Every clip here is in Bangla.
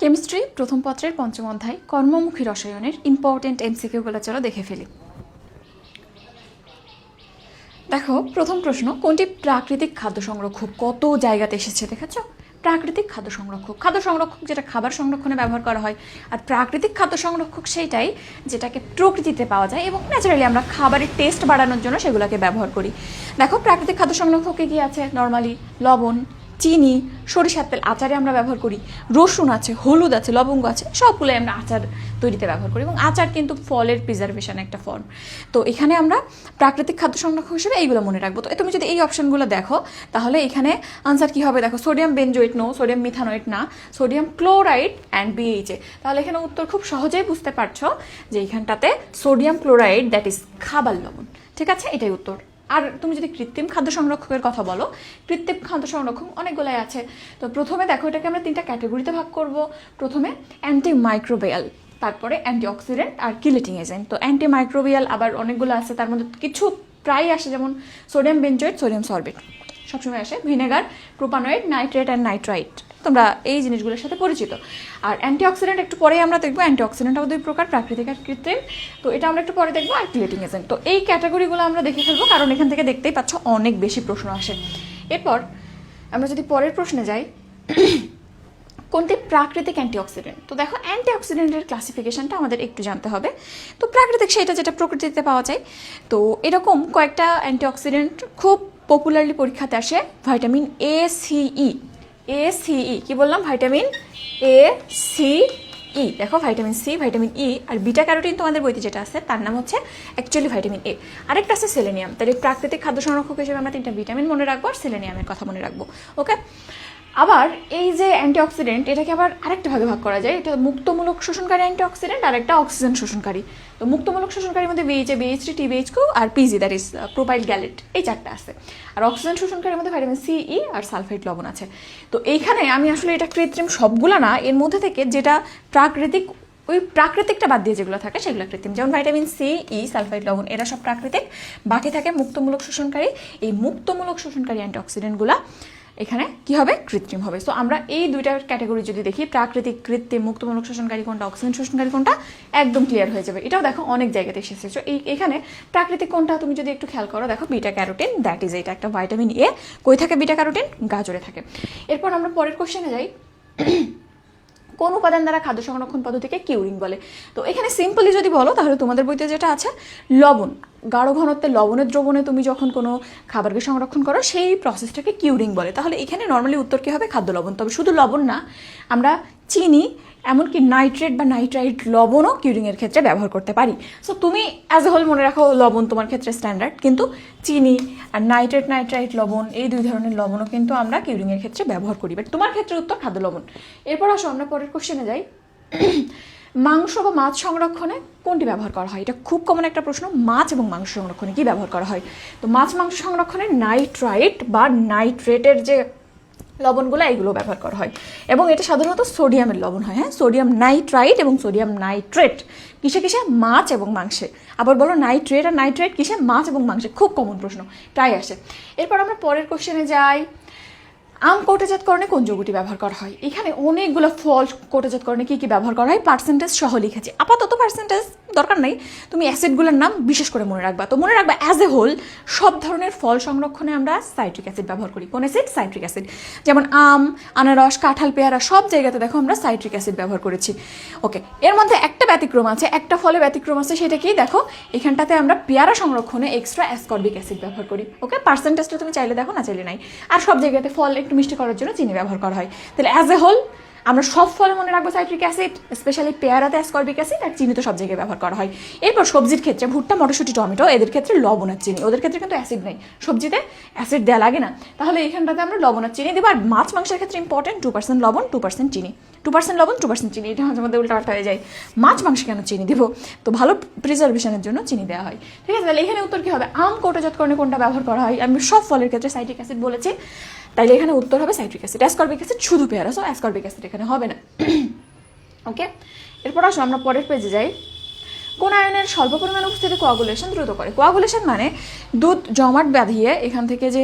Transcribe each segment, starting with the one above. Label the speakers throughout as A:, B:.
A: কেমিস্ট্রি প্রথম পত্রের পঞ্চম অধ্যায় কর্মমুখী রসায়নের ইম্পর্টেন্ট এমসিকিউগুলো চলো দেখে ফেলি। দেখো, প্রথম প্রশ্ন, কোনটি প্রাকৃতিক খাদ্য সংরক্ষক? কত জায়গাতে এসেছে দেখেছ? প্রাকৃতিক খাদ্য সংরক্ষক যেটা খাবার সংরক্ষণে ব্যবহার করা হয়, আর প্রাকৃতিক খাদ্য সংরক্ষক সেইটাই যেটাকে প্রকৃতিতে পাওয়া যায় এবং ন্যাচারালি আমরা খাবারের টেস্ট বাড়ানোর জন্য সেগুলোকে ব্যবহার করি। দেখো, প্রাকৃতিক খাদ্য সংরক্ষকে কি আছে? নর্মালি লবণ, চিনি, সরিষার তেল আচারে আমরা ব্যবহার করি, রসুন আছে, হলুদ আছে, লবঙ্গ আছে, সবগুলোই আমরা আচার তৈরিতে ব্যবহার করি এবং আচার কিন্তু ফলের প্রিজার্ভেশন একটা ফর্ম। তো এখানে আমরা প্রাকৃতিক খাদ্য সংরক্ষক হিসেবে এইগুলো মনে রাখবো। তো তুমি যদি এই অপশনগুলো দেখো তাহলে এখানে আনসার কি হবে? দেখো, সোডিয়াম বেনজোয়েট নো, সোডিয়াম মিথানোয়েট না, সোডিয়াম ক্লোরাইড অ্যান্ড বিএইচএ। তাহলে এখানে উত্তর খুব সহজেই বুঝতে পারছো যে এখানটাতে সোডিয়াম ক্লোরাইড, দ্যাট ইজ খাবার লবণ। ঠিক আছে, এটাই উত্তর। আর তুমি যদি কৃত্রিম খাদ্য সংরক্ষকের কথা বলো, কৃত্রিম খাদ্য সংরক্ষক অনেকগুলাই আছে। তো প্রথমে দেখো, এটাকে আমরা তিনটা ক্যাটাগরিতে ভাগ করব। প্রথমে অ্যান্টিমাইক্রোবিয়াল, তারপরে অ্যান্টিঅক্সিডেন্ট আর কিলেটিং এজেন্ট। তো অ্যান্টিমাইক্রোবিয়াল আবার অনেকগুলো আছে, তার মধ্যে কিছু প্রায় আসে, যেমন সোডিয়াম বেনজোয়েট, সোডিয়াম সরবেট সবসময় আসে, vinegar, propanoate, nitrate and nitrite. তোমরা এই জিনিসগুলোর সাথে পরিচিত। আর অ্যান্টিঅক্সিডেন্ট একটু পরেই আমরা দেখবো। অ্যান্টিঅক্সিডেন্টও দুই প্রকার, প্রাকৃতিক আর কৃত্রিম। তো এটা আমরা একটু পরে দেখবো। আর কিলেটিং এজেন্ট, তো এই ক্যাটাগরিগুলো আমরা দেখে ফেলবো, কারণ এখান থেকে দেখতেই পাচ্ছ অনেক বেশি প্রশ্ন আসে। এরপর আমরা যদি পরের প্রশ্নে যাই, কোনটি প্রাকৃতিক অ্যান্টিঅক্সিডেন্ট? তো দেখো, অ্যান্টিঅক্সিডেন্টের ক্লাসিফিকেশনটা আমাদের একটু জানতে হবে। তো প্রাকৃতিক সেটা যেটা প্রকৃতিতে পাওয়া যায়। তো এরকম কয়েকটা অ্যান্টিঅক্সিডেন্ট খুব পপুলারলি পরীক্ষাতে আসে। ভাইটামিন এ, সিই, কি বললাম? ভাইটামিন এ, সি, ই। দেখো, ভাইটামিন সি, ভাইটামিন ই আর বিটা ক্যারোটিন তোমাদের বইতে যেটা আছে তার নাম হচ্ছে অ্যাকচুয়ালি ভাইটামিন এ। আরেকটা আছে সেলেনিয়াম। তাহলে প্রাকৃতিক খাদ্য সংরক্ষক হিসেবে আমরা তিনটা ভিটামিন মনে রাখবো আর সেলেনিয়ামের কথা মনে রাখবো। ওকে, আবার এই যে অ্যান্টিঅক্সিডেন্ট, এটাকে আবার আরেকটা ভাগে ভাগ করা যায়। এটা মুক্তমূলক শোষণকারী অ্যান্টিঅক্সিডেন্ট আর একটা অক্সিজেন শোষণকারী। তো মুক্তমূলক শোষণকারীর মধ্যে বিএইচএ, বিএইচ3, টিবিএইচকিউ আর PG, that is propyl gallate, এই চারটা আছে। আর অক্সিজেন শোষণকারীর মধ্যে ভাইটামিন সি, ই আর সালফেট লবণ আছে। তো এইখানে আমি আসলে এটা কৃত্রিম সবগুলা না, এর মধ্যে থেকে যেটা প্রাকৃতিক, ওই প্রাকৃতিকটা বাদ দিয়ে যেগুলো থাকে সেগুলো কৃত্রিম। যেমন ভাইটামিন সি, ই, সালফাইড লবণ, এরা সব প্রাকৃতিক। বাকি থাকে মুক্তমূলক শোষণকারী। এই মুক্তমূলক শোষণকারী অ্যান্টিঅক্সিডেন্টগুলা এখানে কি হবে? কৃত্রিম হবে। সো আমরা এই দুইটার ক্যাটাগরি যদি দেখি, প্রাকৃতিক, কৃত্রিম, মুক্তমূলক শোষণকারী কোনটা, অক্সিজেন শোষণকারী কোনটা, একদম ক্লিয়ার হয়ে যাবে। এটাও দেখো অনেক জায়গাতে এসেছে। সো এখানে প্রাকৃতিক কোনটা তুমি যদি একটু খেয়াল করো, দেখো বিটা ক্যারোটিন, দ্যাট ইজ এটা একটা ভাইটামিন এ। কই থাকে বিটা ক্যারোটিন? গাজরে থাকে। এরপর আমরা পরের কোশ্চেনে যাই। কোন উপাদান দ্বারা খাদ্য সংরক্ষণ পদ্ধতিকে কিউরিং বলে? তো এখানে সিম্পলি যদি বলো তাহলে তোমাদের বইতে যেটা আছে, লবণ, গাঢ় ঘনত্বের লবণের দ্রবণে তুমি যখন কোনো খাবারকে সংরক্ষণ করো সেই প্রসেসটাকে কিউরিং বলে। তাহলে এখানে নর্মালি উত্তর কী হবে? খাদ্য লবণ। তবে শুধু লবণ না, আমরা চিনি, এমনকি নাইট্রেট বা নাইট্রাইট লবণও কিউরিংয়ের ক্ষেত্রে ব্যবহার করতে পারি। সো তুমি অ্যাজ এ হোল মনে রাখো লবণ তোমার ক্ষেত্রে স্ট্যান্ডার্ড, কিন্তু চিনি আর নাইট্রাইট লবণ, এই দুই ধরনের লবণও কিন্তু আমরা কিউরিংয়ের ক্ষেত্রে ব্যবহার করি। বাট তোমার ক্ষেত্রে উত্তর খাদ্য লবণ। এরপর আসো আমরা পরের কোশ্চেনে যাই। মাংস বা মাছ সংরক্ষণে কোনটি ব্যবহার করা হয়? এটা খুব কমন একটা প্রশ্ন। মাছ এবং মাংস সংরক্ষণে কি ব্যবহার করা হয়? তো মাছ মাংস সংরক্ষণে নাইট্রাইট বা নাইট্রেটের যে লবণগুলো, এগুলো ব্যবহার করা হয় এবং এটা সাধারণত সোডিয়ামের লবণ হয়। হ্যাঁ, সোডিয়াম নাইট্রাইট এবং সোডিয়াম নাইট্রেট কিসে কিসে? মাছ এবং মাংসে। আবার বলো, নাইট্রেট আর নাইট্রেট কিসে? মাছ এবং মাংসে। খুব কমন প্রশ্ন, প্রায় আসে। এরপর আমরা পরের কোশ্চেনে যাই। আম কৌটাজাতকরণে কোন যৌগটি ব্যবহার করা হয়? এখানে অনেকগুলো ফল কৌটাজাতকরণে কী কী ব্যবহার করা হয় পার্সেন্টেজ সহ লিখেছি। আপাতত পার্সেন্টেজ দরকার নেই, তুমি অ্যাসিডগুলোর নাম বিশেষ করে মনে রাখবা। তো মনে রাখবা, অ্যাজ এ হোল সব ধরনের ফল সংরক্ষণে আমরা সাইট্রিক অ্যাসিড ব্যবহার করি। কোন অ্যাসিড? Citric acid. যেমন আম, আনারস, কাঁঠাল, পেয়ারা সব জায়গাতে দেখো আমরা সাইট্রিক অ্যাসিড ব্যবহার করেছি। ওকে, এর মধ্যে একটা ব্যতিক্রম আছে, একটা ফলে ব্যতিক্রম আছে। সেটা কি? দেখো, এখানটাতে আমরা পেয়ারা সংরক্ষণে এক্সট্রা অ্যাসকর্বিক অ্যাসিড ব্যবহার করি। ওকে, পার্সেন্টেজটা তুমি চাইলে দেখো, না চাইলে নাই। আর সব জায়গাতে ফল একটু মিষ্টি করার জন্য চিনি ব্যবহার করা হয়। তাহলে অ্যাজ এ হোল আমরা সব ফলে মনে রাখবো সাইট্রিক অ্যাসিড, স্পেশালি পেয়ারাতে অ্যাসকর্বিক অ্যাসিড, আর চিনি তো সব জায়গায় ব্যবহার করা হয়। এরপর সবজির ক্ষেত্রে ভুট্টা, মটরশুঁটি, টমেটো, এদের ক্ষেত্রে লবণ আর চিনি। ওদের ক্ষেত্রে কিন্তু অ্যাসিড নেই, সবজিতে অ্যাসিড দেওয়া লাগে না। তাহলে এখানটাতে আমরা লবণ আর চিনি দেবো। আর মাছ মাংসের ক্ষেত্রে ইম্পর্টেন্ট 2% লবণ, 2% চিনি। 2% লবণ, 2% চিনি, এটা মাঝে মধ্যে উল্টাপাল্টা হয়ে যায়। মাছ মাংসে কেন চিনি দিব? তো ভালো প্রিজার্ভেশনের জন্য চিনি দেওয়া হয়। ঠিক আছে, তাহলে এখানে উত্তর কী হবে? আম কৌটাজাতকরণে কোনটা ব্যবহার করা হয়? আমি সব ফলের ক্ষেত্রে সাইট্রিক অ্যাসিড বলেছি, তাইলে এখানে উত্তর হবে সাইট্রিক অ্যাসিড। অ্যাসকর্বিক অ্যাসিড শুধু পেয়ারা, সো অ্যাসকর্বিক অ্যাসিড এখানে হবে না। ওকে, এরপর আসো আমরা পরের পেজে যাই। কোন আয়নের স্বল্প পরিমাণ উপস্থিতি কোয়াগুলেশন দ্রুত করে? কোয়াগুলেশন মানে দুধ জমাট বাঁধিয়ে এখান থেকে যে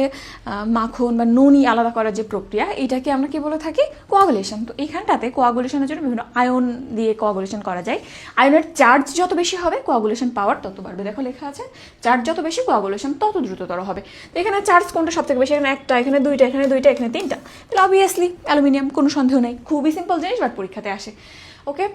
A: মাখন বা নুনি আলাদা করার যে প্রক্রিয়া, এটাকে আমরা কি বলে থাকি? কোয়াগুলেশন। তো এইখানটাতে কোয়াগুলেশনের জন্য বিভিন্ন আয়ন দিয়ে কোয়াগুলেশন করা যায়। আয়নের চার্জ যত বেশি হবে কোয়াগুলেশন পাওয়ার তত বাড়বে। দেখো লেখা আছে চার্জ যত বেশি কোয়াগুলেশন তত দ্রুততর হবে। তো এখানে চার্জ কোনটা সব থেকে বেশি? এখানে একটা, এখানে দুইটা, এখানে দুইটা, এখানে তিনটা, তাহলে অবভিয়াসলি অ্যালুমিনিয়াম, কোনো সন্দেহ নেই। খুবই সিম্পল জিনিস, বাট পরীক্ষাতে আসে। ওকে,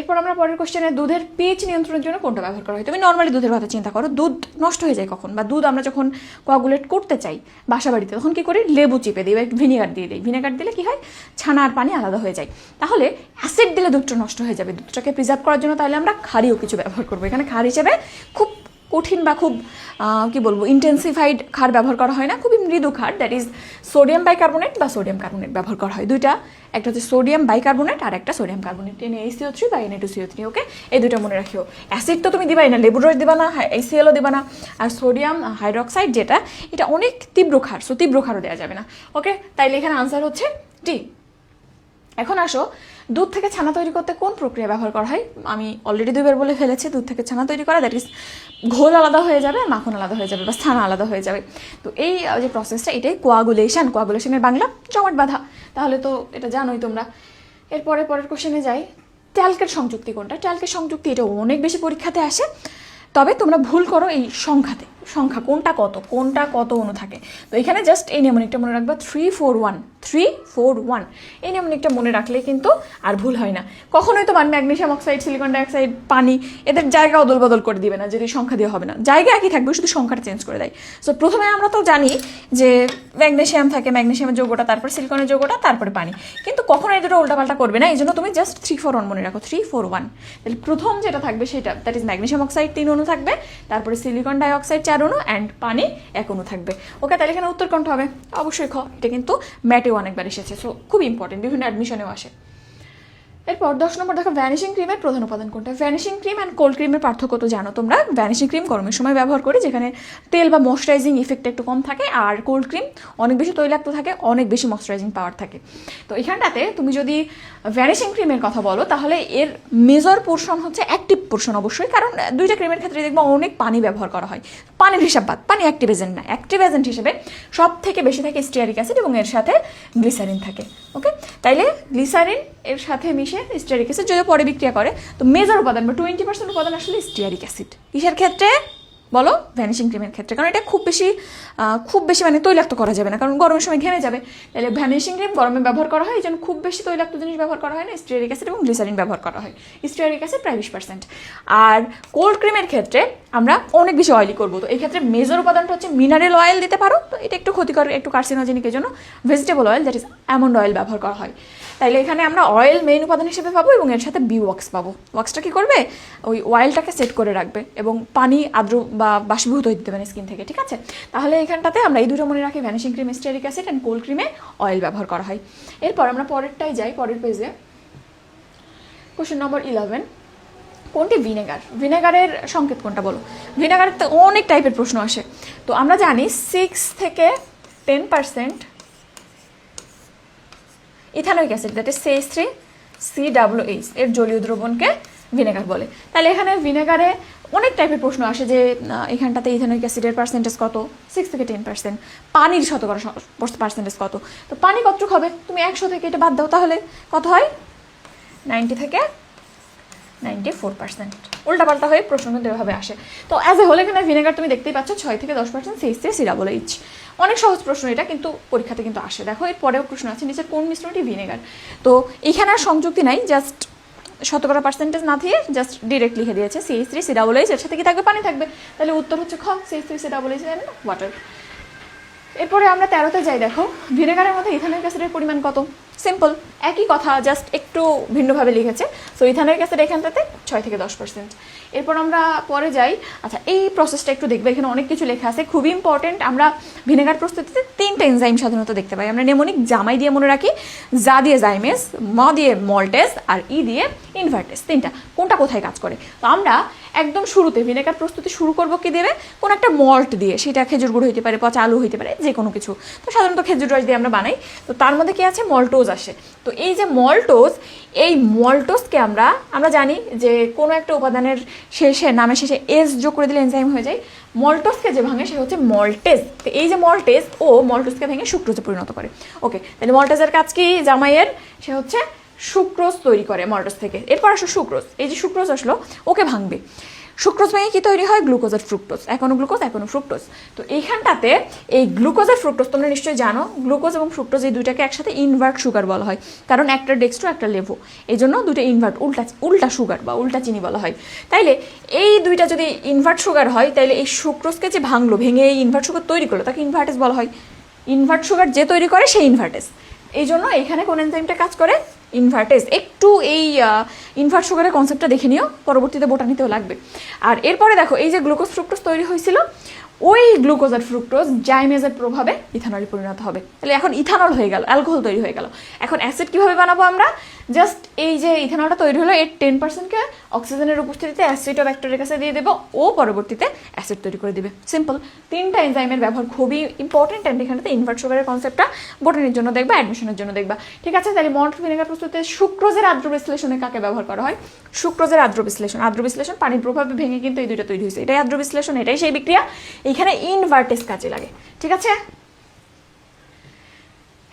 A: এরপর আমরা পরের কোশ্চেনে দুধের পিএইচ নিয়ন্ত্রণের জন্য কোনটা ব্যবহার করা হয়? তুমি নর্মালি দুধের কথা চিন্তা করো, দুধ নষ্ট হয়ে যায় কখন? বা দুধ আমরা যখন কোয়াগুলেট করতে চাই বাসা বাড়িতে, তখন কি করি? লেবু চিপে দিই বা ভিনেগার দিয়ে দিই। ভিনেগার দিলে কি হয়? ছানা আর পানি আলাদা হয়ে যায়। তাহলে অ্যাসিড দিলে দুধটা নষ্ট হয়ে যাবে। দুধটাকে প্রিজার্ভ করার জন্য তাহলে আমরা ক্ষারীয় কিছু ব্যবহার করবো। এখানে ক্ষার হিসেবে খুব কঠিন বা খুব কি বলবো ইন্টেন্সিফাইড ক্ষার ব্যবহার করা হয় না, খুবই মৃদু ক্ষার, দ্যাট ইজ সোডিয়াম বাইকার্বনেট বা সোডিয়াম কার্বনেট ব্যবহার করা হয়। দুইটা, একটা হচ্ছে সোডিয়াম বাইকার্বনেট আর একটা সোডিয়াম কার্বনেট, NaCO3 বা Na2CO3। ওকে, এই দুটো মনে রাখিও। অ্যাসিড তো তুমি দিবাই না, লেবুর রস দিবা না, HClও দিবা না। আর সোডিয়াম হাইড্রোক্সাইড যেটা, এটা অনেক তীব্র ক্ষার, সো তীব্র ক্ষারও দেওয়া যাবে না। ওকে, তাইলে এখানে আনসার হচ্ছে ডি। এখন আসো, দুধ থেকে ছানা তৈরি করতে কোন প্রক্রিয়া ব্যবহার করা হয়? আমি অলরেডি দুইবার বলে ফেলেছি, দুধ থেকে ছানা তৈরি করা, দ্যাট ইজ ঘোল আলাদা হয়ে যাবে, মাখন আলাদা হয়ে যাবে বা ছানা আলাদা হয়ে যাবে। তো এই যে প্রসেসটা, এটাই কোয়াগুলেশন। কোয়াগুলেশনের বাংলা জমাট বাঁধা। তাহলে তো এটা জানোই তোমরা। এরপরে পরের কোশ্চেনে যাই, ট্যালকের সংযুক্তি কোনটা? ট্যালকের সংযুক্তি এটা অনেক বেশি পরীক্ষাতে আসে, তবে তোমরা ভুল করো এই সংখ্যাতে। সংখ্যা কোনটা কত অণু থাকে। তো এখানে জাস্ট এই নেমনিকটা মনে রাখবা, 341 এই নেমনিকটা মনে রাখলে কিন্তু আর ভুল হয় না। কখনোই তোমার ম্যাগনেসিয়াম অক্সাইড, সিলিকন ডাইঅক্সাইড, পানি, এদের জায়গা অদল বদল করে দিবে না, যদি সংখ্যা দিয়ে হবে না। জায়গা একই থাকবে, শুধু সংখ্যাটা চেঞ্জ করে দেয়। সো প্রথমে আমরা তো জানি যে ম্যাগনেসিয়াম থাকে, ম্যাগনেসিয়ামের যৌগটা, তারপর সিলিকনের যৌগটা, তারপরে পানি। কিন্তু কখনো এই দুটো উল্টাপাল্টা করবে না, এই জন্য তুমি জাস্ট 341 মনে রাখো, 341। তাহলে প্রথম যেটা থাকবে সেটা, দ্যাট ইজ ম্যাগনেসিয়াম অক্সাইড 3 অণু থাকবে, তারপরে সিলিকন ডাইঅক্সাইড 4 অণু, অ্যান্ড পানি 1 অণু থাকবে। ওকে, তাহলে এখানে উত্তর কোনটা হবে? অবশ্যই খ। এটা কিন্তু ম্যাটেও অনেকবার এসেছে, সো খুব ইম্পর্টেন্ট, বিভিন্ন অ্যাডমিশনেও আসে। এরপর 10 নম্বর দেখো, ভ্যানিশিং ক্রিমের প্রধান উপাদান কোনটা? ভ্যানিশিং ক্রিম অ্যান্ড কোল্ড ক্রিমের পার্থক্য তো জানো তোমরা। ভ্যানিশিং ক্রিম গরমের সময় ব্যবহার করি, যেখানে তেল বা ময়শ্চারাইজিং ইফেক্টটা একটু কম থাকে, আর কোল্ড ক্রিম অনেক বেশি তৈলাক্ত থাকে, অনেক বেশি ময়শ্চারাইজিং পাওয়ার থাকে। তো এখানটাতে তুমি যদি ভ্যানিশিং ক্রিমের কথা বলো, তাহলে এর মেজর পোর্শন হচ্ছে অ্যাক্টিভ পোর্শন অবশ্যই, কারণ দুইটা ক্রিমের ক্ষেত্রে দেখবো অনেক পানি ব্যবহার করা হয়। পানির হিসাব বাদ, পানি অ্যাক্টিভ এজেন্ট না। অ্যাক্টিভ এজেন্ট হিসেবে সব থেকে বেশি থাকে স্টিয়ারিক অ্যাসিড এবং এর সাথে গ্লিসারিন থাকে। ওকে, তাইলে গ্লিসারিন এর সাথে মিশে স্টিয়ারিক অ্যাসিড যদি পরে বিক্রিয়া করে, তো মেজর উপাদান বা 20% উপাদান আসলে স্টিয়ারিক অ্যাসিড। কিসের ক্ষেত্রে বলো? ভ্যানিশিং ক্রিমের ক্ষেত্রে, কারণ এটা খুব বেশি মানে তৈলাক্ত করা যাবে না, কারণ গরমের সময় ঘেমে যাবে। তাহলে ভ্যানিশিং ক্রিম গরমে ব্যবহার করা হয়, এই জন্য খুব বেশি তৈলাক্ত জিনিস ব্যবহার করা হয় না, স্টিয়ারিক অ্যাসিড এবং গ্লিসারিন ব্যবহার করা হয়। স্টিয়ারিক অ্যাসিড প্রায় 20%। আর কোল্ড ক্রিমের ক্ষেত্রে আমরা অনেক বেশি অয়েলি করবো, তো এই ক্ষেত্রে মেজর উপাদানটা হচ্ছে মিনারেল অয়েল দিতে পারো, তো এটা একটু ক্ষতিকর, একটু কার্সিনোজেনিকের জন্য vegetable oil, that is almond oil ব্যবহার করা হয়। তাইলে এখানে আমরা অয়েল মেইন উপাদান হিসেবে পাবো এবং এর সাথে বি ওয়াক্স পাবো। ওয়াক্সটা কি করবে? ওই অয়েলটাকে সেট করে রাখবে এবং পানি আর্দ্র বা বাষ্পীভূত হয়ে দিতে পারে স্কিন থেকে, ঠিক আছে? তাহলে এখানটাতে আমরা এই দুটো মনে রাখি, vanishing cream stearic acid and cold ক্রিমে অয়েল ব্যবহার করা হয়। এরপর আমরা পরেরটাই যাই, পরের পেজে। কোশ্চেন নম্বর 11, কোনটি ভিনেগার? ভিনেগারের সংকেত কোনটা বলো? ভিনেগারের তো অনেক টাইপের প্রশ্ন আসে। তো আমরা জানি 6 থেকে 10% ethanoic acid, that is CH3COOH, এর জলীয় দ্রবণকে ভিনেগার বলে। তাহলে এখানে ভিনেগারে অনেক টাইপের প্রশ্ন আসে যে এখানটাতে ইথানোইক অ্যাসিডের পার্সেন্টেজ কত? 6 থেকে 10%। পানির শতকরা পার্সেন্টেজ কত? তো পানি কতটুকু হবে? তুমি 100 থেকে এটা বাদ দাও, তাহলে কত হয়? 90 থেকে 94%। উল্টাপাল্টা হয়ে প্রশ্ন কিন্তু এভাবে আসে। তো অ্যাজ এ হোল এখানে ভিনেগার তুমি দেখতেই পাচ্ছ 6 থেকে 10% CH3COOH। অনেক সহজ প্রশ্ন এটা, কিন্তু পরীক্ষাতে কিন্তু আসে। দেখো এর পরেও প্রশ্ন আছে, নিচের কোন মিশ্রণটি ভিনেগার? তো এখানে আর সংযুক্তি নাই, জাস্ট শতকরা পার্সেন্টেজ না দিয়ে জাস্ট ডিরেক্ট লিখে দিয়েছে CH3COOH, এর সাথে কি থাকবে? পানি থাকবে। তাহলে উত্তর হচ্ছে খ, CH3COOH এন্ড ওয়াটার। এরপরে আমরা 13তে যাই। দেখো ভিনেগারের মধ্যে ইথানোইক অ্যাসিডের পরিমাণ কত? সিম্পল, একই কথা, জাস্ট একটু ভিন্নভাবে লিখেছে। সো ইথানোইক অ্যাসিড এখানটাতে 6 থেকে 10%। এরপর আমরা পরে যাই। আচ্ছা, এই প্রসেসটা একটু দেখবে, এখানে অনেক কিছু লেখা আছে, খুবই ইম্পর্টেন্ট। আমরা ভিনেগার প্রস্তুতিতে 3টা এনজাইম সাধারণত দেখতে পাই। আমরা নেমোনিক, জামাই দিয়ে মনে রাখি, জা দিয়ে জাইমেস, ম দিয়ে মল্টেস, আর ই দিয়ে ইনভার্টেস। 3টা কোনটা কোথায় কাজ করে? তো আমরা একদম শুরুতে ভিনেগার প্রস্তুতি শুরু করবো কি দেবে? কোন একটা মল্ট দিয়ে, সেটা খেজুর গুঁড়ো হইতে পারে, পচা আলু হইতে পারে, যে কোনো কিছু। তো সাধারণত খেজুর রস দিয়ে আমরা বানাই। তো তার মধ্যে কি আছে? মল্টোজ আসে। তো এই যে মল্টোজ, এই মল্টোজকে আমরা জানি যে কোনো একটা উপাদানের নামের শেষে এস যোগ করে দিলে এনজাইম হয়ে যায়। মল্টোজকে যে ভাঙে সে হচ্ছে মল্টেজ। তো এই যে মল্টেজ মল্টোজকে ভেঙে সুক্রোজে পরিণত করে। ওকে, তাহলে মল্টেজের কাজ কি জামাইয়ের? সে হচ্ছে সুক্রোজ তৈরি করে মল্টোজ থেকে। এরপর আসো সুক্রোজ। এই যে সুক্রোজ আসলো ওকে ভাঙবে। সুক্রোজ ভেঙে কি তৈরি হয়? গ্লুকোজ আর ফ্রুক্টোজ, এখনো গ্লুকোজ এখনো ফ্রুক্টোজ। তো এইখানটাতে এই গ্লুকোজ আর ফ্রুক্টোজ তোমরা নিশ্চয়ই জানো, গ্লুকোজ এবং ফ্রুক্টোজ এই দুইটাকে একসাথে ইনভার্ট সুগার বলা হয়, কারণ একটা ডেক্সট্রো একটা লেভো, এই জন্য দুটো ইনভার্ট উল্টা সুগার বা উল্টা চিনি বলা হয়। তাইলে এই দুইটা যদি ইনভার্ট সুগার হয়, তাইলে এই সুক্রোজকে যে ভাঙলো, ভেঙে এই ইনভার্ট সুগার তৈরি করলো, তাকে ইনভার্টেজ বলা হয়। ইনভার্ট সুগার যে তৈরি করে সেই ইনভার্টেজ। এই জন্য এখানে কোন এনজাইমটা কাজ করে? ইনভার্টেজ। একটু এই ইনভার্ট সুগারের কনসেপ্টটা দেখে নিও, পরবর্তীতে বোটানিতেও লাগবে। আর এরপরে দেখো এই যে গ্লুকোজ ফ্রুক্টোজ তৈরি হয়েছিল, ওই গ্লুকোজ আর ফ্রুক্টোজ জাইমেজের প্রভাবে ইথানলে পরিণত হবে। তাহলে এখন ইথানল হয়ে গেল, অ্যালকোহল তৈরি হয়ে গেল। এখন অ্যাসিড কিভাবে বানাবো আমরা? জাস্ট এই যে ইথানলটা তৈরি হলো, এর 10%কে অক্সিজেনের উপস্থিতিতে অ্যাসিটোব্যাক্টেরিয়ার কাছে দিয়ে দেবো, ও পরবর্তীতে অ্যাসিড তৈরি করে দিবে। সিম্পল। 3টা এনজাইমের ব্যবহার খুবই ইম্পর্টেন্ট, অ্যান্ড এখানে ইনভার্ট সুগারের কনসেপ্টটা বোটানির জন্য দেখবা, অ্যাডমিশনের জন্য দেখবা। ঠিক আছে, তাহলে মল্ট ভিনেগার প্রস্তুতে সুক্রোজের আদ্র বিশ্লেষণে কাকে ব্যবহার করা হয়? সুক্রোজের আদ্র বিশ্লেষণ পানির প্রভাবে ভেঙে কিন্তু এই দুইটা তৈরি হয়েছে, এটাই আদ্র বিশ্লেষণ, এটাই সেই বিক্রিয়া। এইখানে ইনভার্টেজ কাজে লাগে। ঠিক আছে,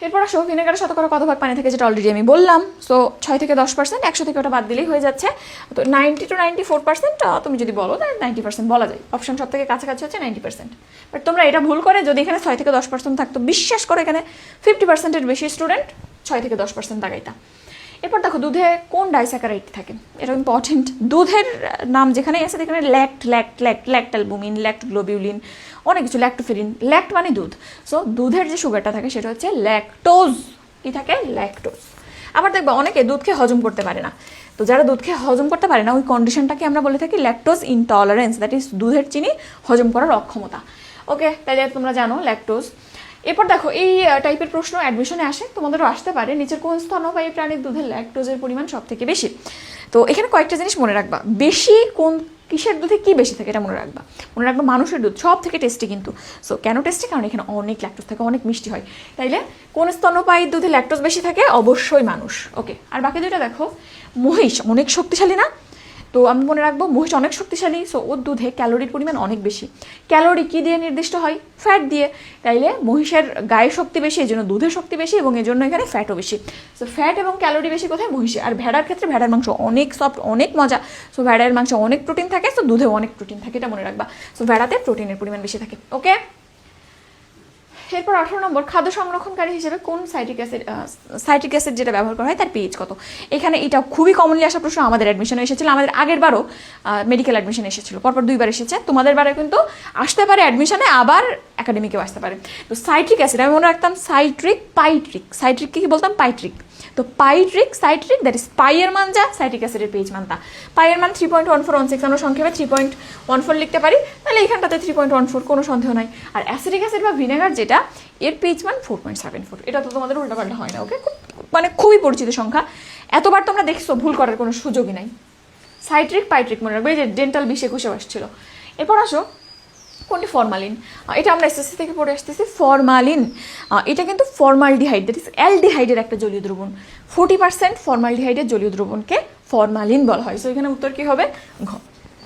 A: এরপর আসো ভিনেগারের শতকরা কত ভাগ পানি থাকে, যেটা অলরেডি আমি বললাম। সো 6 থেকে 10%, 100 থেকে ওটা বাদ দিলেই হয়ে যাচ্ছে। তো 90 to 94% তুমি যদি বলো তাহলে 90% বলা যায়। অপশন সব থেকে কাছাকাছি হচ্ছে 90%। বাট তোমরা এটা ভুল করে, যদি এখানে 6 থেকে 10% থাকতো, বিশ্বাস করো এখানে 50%-এর বেশি স্টুডেন্ট 6 থেকে 10% দাগাইতা। এরপর দেখো দুধে কোন ডাইস্যাকারাইড থাকে, এটা ইম্পর্টেন্ট। দুধের নাম যেখানে আছে সেখানে ল্যাক্টালবুমিন, ল্যাক্টোগ্লোবিউলিন, অনেক কিছু, ল্যাক্টোফেরিন। ল্যাক্ট মানে দুধ। সো দুধের যে সুগারটা থাকে সেটা হচ্ছে ল্যাকটোজ। কি থাকে? ল্যাকটোজ। আবার দেখবা অনেকে দুধকে হজম করতে পারে না। তো যারা দুধকে হজম করতে পারে না, ওই কন্ডিশনটাকে আমরা বলে থাকি ল্যাকটোজ ইনটলারেন্স, দ্যাট ইজ দুধের চিনি হজম করার অক্ষমতা। ওকে, তাহলে তোমরা জানো ল্যাকটোজ। এরপর দেখো এই টাইপের প্রশ্ন অ্যাডমিশনে আসে, তোমাদেরও আসতে পারে। নিচের কোন স্তন্যপায়ী প্রাণীর দুধে ল্যাকটোজের পরিমাণ সব থেকে বেশি? তো এখানে কয়েকটা জিনিস মনে রাখবা। বেশি কোন কিসের দুধে কি বেশি থাকে এটা মনে রাখবা। মানুষের দুধ সব থেকে টেস্টি কিন্তু। সো কেন টেস্টি? কারণ এখানে অনেক ল্যাকটোজ থাকে, অনেক মিষ্টি হয়। তাইলে কোন স্তন্যপায়ীর দুধে ল্যাকটোজ বেশি থাকে? অবশ্যই মানুষ। ওকে, আর বাকি দুইটা দেখো। মহিষ অনেক শক্তিশালী না? তো আমি মনে রাখবো মহিষ অনেক শক্তিশালী, সো ওর দুধে ক্যালোরির পরিমাণ অনেক বেশি। ক্যালোরি কি দিয়ে নির্দিষ্ট হয়? ফ্যাট দিয়ে। তাইলে মহিষের গায়ে শক্তি বেশি, এই জন্য দুধের শক্তি বেশি, এবং এই জন্য এখানে ফ্যাটও বেশি। সো ফ্যাট এবং ক্যালোরি বেশি কোথায়? মহিষে। আর ভেড়ার ক্ষেত্রে ভেড়ার মাংস অনেক সফট, অনেক মজা। সো ভেড়ার মাংস অনেক প্রোটিন থাকে, সো দুধেও অনেক প্রোটিন থাকে, এটা মনে রাখবা। সো ভেড়াতে প্রোটিনের পরিমাণ বেশি থাকে। ওকে, এরপর 18 নম্বর, খাদ্য সংরক্ষণকারী হিসেবে কোন সাইট্রিক অ্যাসিড যেটা ব্যবহার করা হয় তার পিএইচ কত? এখানে এটা খুবই কমনলি আসা প্রশ্ন, আমাদের অ্যাডমিশনে এসেছিল, আমাদের আগের বারও মেডিকেল অ্যাডমিশনে এসেছিল, পরপর 2বার এসেছে। তোমাদের বারে কিন্তু আসতে পারে অ্যাডমিশনে, আবার একাডেমিকেও আসতে পারে। তো সাইট্রিক অ্যাসিড আমি মনে রাখতাম সাইট্রিককে কি বলতাম? পাইট্রিক। তো সাইট্রিক দ্যাট ইজ পাইয়ের মান যা, সাইট্রিক অ্যাসিডের পিএইচ মান তা। পাইয়ের মান 3.1416, আমরা সংক্ষেপে 3.14 লিখতে পারি, তাহলে এখানটাতে 3.14, কোনো সন্দেহ নাই। আর অ্যাসিডিক অ্যাসিড বা ভিনেগার যেটা, এর পিএইচ মান 4.74। এটা তো তোমাদের উল্টাপাল্টা হয় না। ওকে, খুবই পরিচিত সংখ্যা, এতবার তোমরা দেখছো, ভুল করার কোনো সুযোগই নাই। পাইট্রিক মনে রাখবে, এই যে ডেন্টাল 20-21 আসছিল। এরপর আসো কোনটি ফরমালিন, এটা আমরা এসএসসি থেকে পড়ে আসতেছি। ফরমালিন এটা কিন্তু ফর্মালডিহাইড, দ্যাট ইজ অ্যালডিহাইডের একটা জলীয় দ্রবণ। 40% ফর্মালডিহাইডের জলীয় দ্রবণকে ফরমালিন বলা হয়। সো এখানে উত্তর কি হবে? ঘ।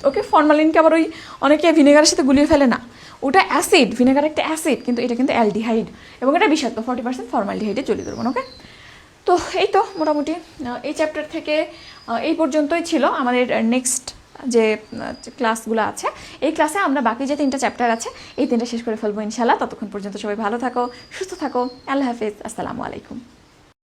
A: ওকে, ফরমালিনকে আবার ওই অনেকে ভিনেগারের সাথে গুলিয়ে ফেলে না, ওটা অ্যাসিড, ভিনেগার একটা অ্যাসিড, কিন্তু এটা কিন্তু অ্যালডিহাইড এবং এটা বিষাক্ত। 40% ফর্মালডিহাইডের জলীয় দ্রবণ। ওকে, তো এই তো মোটামুটি এই চ্যাপ্টার থেকে এই পর্যন্তই ছিল। আমাদের নেক্সট যে ক্লাসগুলো আছে, এই ক্লাসে আমরা বাকি যে 3টা চ্যাপ্টার আছে এই 3টা শেষ করে ফেলবো ইনশাল্লাহ। ততক্ষণ পর্যন্ত সবাই ভালো থাকো, সুস্থ থাকো। আল্লাহ হাফেজ, আসসালামু আলাইকুম।